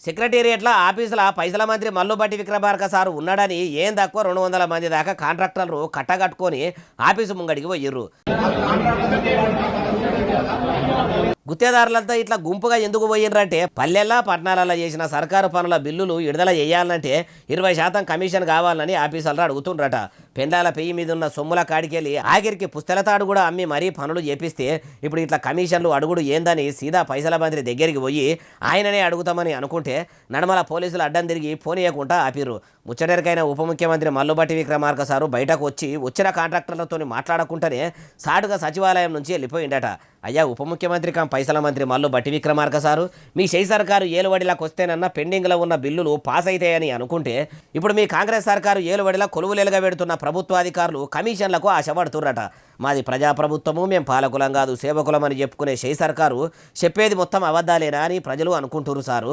సెక్రటేరియట్ల ఆఫీసుల పైసల మంత్రి మల్లుబట్టి విక్రమార్క సారు ఉన్నాడని ఏం తక్కువ 200 మంది దాకా కాంట్రాక్టర్లు కట్టగట్టుకొని ఆఫీసు ముంగడికి పోయిర్రు. గుత్తేదారులంతా ఇట్లా గుంపుగా ఎందుకు పోయినరంటే పల్లెల్లో పట్టణాలలో చేసిన సర్కారు పనుల బిల్లులు విడుదల చేయాలంటే 20% కమిషన్ కావాలని ఆఫీసర్లు అడుగుతుండ్రట. పెండాల పెయ్యి మీద ఉన్న సొమ్ముల కాడికెళ్ళి ఆఖరికి పుస్తెలతాడు కూడా అమ్మి మరీ పనులు చేపిస్తే ఇప్పుడు ఇట్లా కమిషన్లు అడుగుడు ఏందని సీదా పైసల మంత్రి దగ్గరికి పోయి ఆయననే అడుగుతామని అనుకుంటే నడమల పోలీసులు అడ్డం తిరిగి పోనీయకుండా ఆపిర్రు. ముచ్చటెరకైన ఉప ముఖ్యమంత్రి మల్లుబట్టి విక్రమార్క సారు బయటకు వచ్చి వచ్చిన కాంట్రాక్టర్లతో మాట్లాడకుండానే సాటుగా సచివాలయం నుంచి వెళ్ళిపోయిండట. అయ్యా ఉప ముఖ్యమంత్రి పైసల మంత్రి మల్లుబట్టి విక్రమార్క సారు, మీ షెయి సర్కారు ఏలువడిలాకి వస్తేనన్నా పెండింగ్లో ఉన్న బిల్లులు పాస్ అవుతాయని అనుకుంటే ఇప్పుడు మీ కాంగ్రెస్ సర్కారు ఏలువడిలా కొలువులేలుగా పెడుతున్న ప్రభుత్వాధికారులు కమిషన్లకు ఆశపడుతుర్రట. మాది ప్రజాప్రభుత్వము, మేము పాలకులం కాదు సేవకులం అని చెప్పుకునే షెయి సర్కారు చెప్పేది మొత్తం అబద్ధాలేనా అని ప్రజలు అనుకుంటున్నారు సారు.